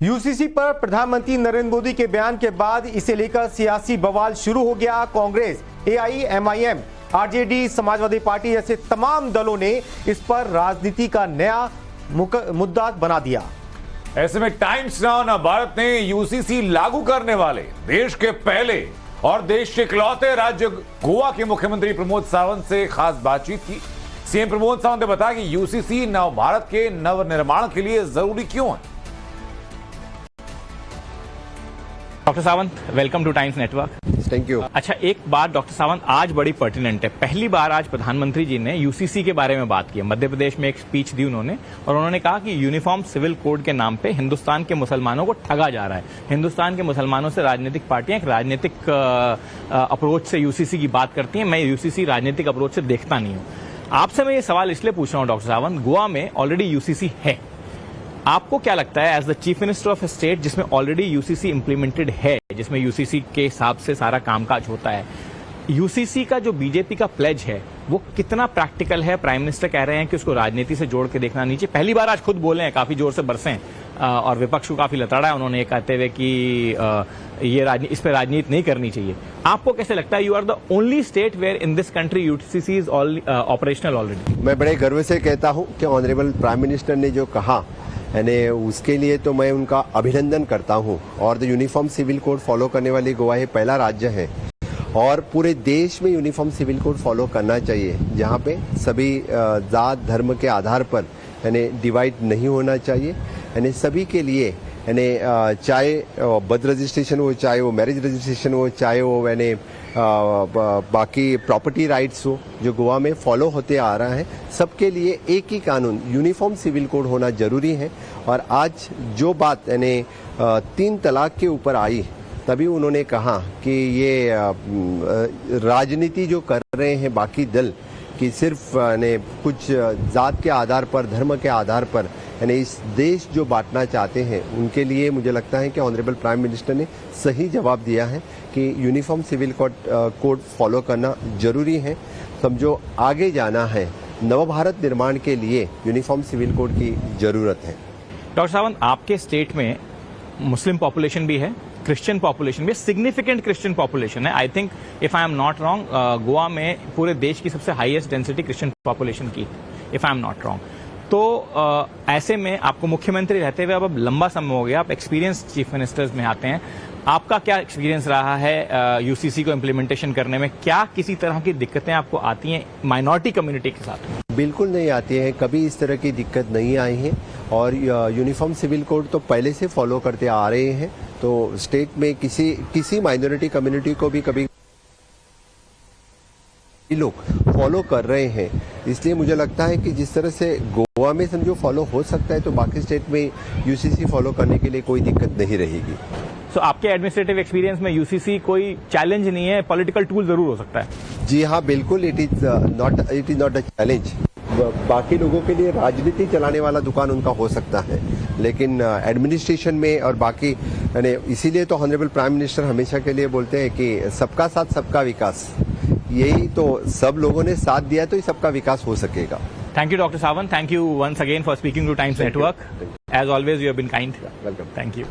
UCC पर प्रधानमंत्री नरेंद्र मोदी के बयान के बाद इसे लेकर सियासी बवाल शुरू हो गया। Congress, AIMIM, RJD, Samajwadi party जैसे तमाम दलों ने इस पर राजनीति का नया मुद्दा बना दिया। ऐसे में टाइम्स नाउ ना भारत ने यूसीसी लागू करने वाले देश के पहले और देश के इकलौते राज्य गोवा के मुख्यमंत्री प्रमोद सावंत से खास बातचीत की। सीएम प्रमोद सावंत ने बताया कि यूसीसी नव भारत के नवनिर्माण के लिए जरूरी क्यों है। Doctor Sawant, welcome to Times network. Thank you. अच्छा, एक बात डॉक्टर सावंत आज बड़ी पर्टिनेंट है। पहली बार आज प्रधानमंत्री जी ने यूसीसी के बारे में बात की। मध्य प्रदेश में एक स्पीच दी उन्होंने और उन्होंने कहा कि यूनिफॉर्म सिविल कोड के नाम पे हिंदुस्तान के मुसलमानों को ठगा जा रहा है। हिंदुस्तान के मुसलमानों से राजनीतिक पार्टियां एक राजनीतिक अप्रोच से यूसीसी की बात करती हैं। मैं यूसीसी राजनीतिक अप्रोच से देखता नहीं हूं। आपसे मैं ये सवाल इसलिए पूछ रहा हूं डॉक्टर सावंत, गोवा में ऑलरेडी यूसीसी है। आपको क्या लगता है as the chief minister of state, जिसमें ऑलरेडी यूसीसी इंप्लीमेंटेड है, जिसमें यूसीसी के हिसाब से सारा कामकाज होता है, यूसीसी का जो बीजेपी का प्लेज है वो कितना प्रैक्टिकल है? प्राइम मिनिस्टर कह रहे हैं कि उसको राजनीति से जोड़ के देखना नहीं चाहिए। पहली बार आज खुद बोले हैं, काफी जोर से बरसे और विपक्ष को काफी लताड़ा है उन्होंने, कहते हुए कि ये इस पर राजनीति नहीं करनी चाहिए। आपको कैसे लगता है? You are the only state where in this country UCC is operational already. मैं बड़े गर्व से कहता हूं कि ऑनरेबल प्राइम मिनिस्टर ने जो कहा यानी उसके लिए तो मैं उनका अभिनंदन करता हूं। और the uniform civil code follow करने वाली गोवा ये पहला राज्य है और पूरे देश में यूनिफॉर्म सिविल कोड फॉलो करना चाहिए, जहां पे सभी जात धर्म के आधार पर यानी डिवाइड नहीं होना चाहिए। यानी सभी के लिए यानी चाहे बर्थ रजिस्ट्रेशन हो, चाहे वो मैरिज रजिस्ट्रेशन हो, चाहे वो यानी बाकी प्रॉपर्टी राइट्स हो, जो गोवा में फॉलो होते आ रहा है, सबके लिए एक ही कानून यूनिफॉर्म सिविल कोड होना जरूरी है। और आज जो बात यानी 3 तलाक के ऊपर आई, तभी उन्होंने कहा कि ये राजनीति जो कर रहे हैं बाकी दल कि सिर्फ यानी कुछ जात के आधार पर, धर्म के आधार पर यानी इस देश जो बांटना चाहते हैं, उनके लिए मुझे लगता है कि ऑनरेबल प्राइम मिनिस्टर ने सही जवाब दिया है कि यूनिफॉर्म सिविल कोड फॉलो करना जरूरी है। समझो आगे जाना है, नव भारत निर्माण के लिए यूनिफॉर्म सिविल कोड की जरूरत है। डॉक्टर सावंत, आपके स्टेट में मुस्लिम पॉपुलेशन भी है, क्रिश्चियन पॉपुलेशन भी, सिग्निफिकेंट क्रिश्चियन पॉपुलेशन है। I think if I am not wrong, Goa में पूरे देश की सबसे हाईएस्ट डेंसिटी क्रिश्चियन पॉपुलेशन की, if I am not wrong. तो ऐसे में आपको मुख्यमंत्री रहते हुए अब लंबा समय हो गया, आप एक्सपीरियंस चीफ मिनिस्टर्स में आते हैं, आपका क्या एक्सपीरियंस रहा है यूसीसी को इम्प्लीमेंटेशन करने में? क्या किसी तरह की दिक्कतें आपको आती हैं माइनॉरिटी कम्युनिटी के साथ? बिल्कुल नहीं आती है, कभी इस तरह की दिक्कत नहीं आई है। और यूनिफॉर्म सिविल कोड तो पहले से फॉलो करते आ रहे हैं, तो स्टेट में किसी माइनॉरिटी कम्युनिटी को भी कभी लोग फॉलो कर रहे हैं। इसलिए मुझे लगता है कि जिस तरह से गोवा में समझो फॉलो हो सकता है, तो बाकी स्टेट में यूसीसी फॉलो करने के लिए कोई दिक्कत नहीं रहेगी। सो आपके एडमिनिस्ट्रेटिव एक्सपीरियंस में यूसीसी कोई चैलेंज नहीं है, पॉलिटिकल टूल जरूर हो सकता है? जी हाँ, बिल्कुल, it is not a challenge. बाकी लोगों के लिए राजनीति चलाने वाला दुकान उनका हो सकता है, लेकिन एडमिनिस्ट्रेशन में और बाकी यानी इसीलिए तो ऑनरेबल प्राइम मिनिस्टर हमेशा के लिए बोलते हैं कि सबका साथ सबका विकास। यही तो सब लोगों ने साथ दिया तो ही सबका विकास हो सकेगा। Thank you doctor Sawant, thank you once again for speaking to Times Network. As always you have been kind. Welcome. Thank you.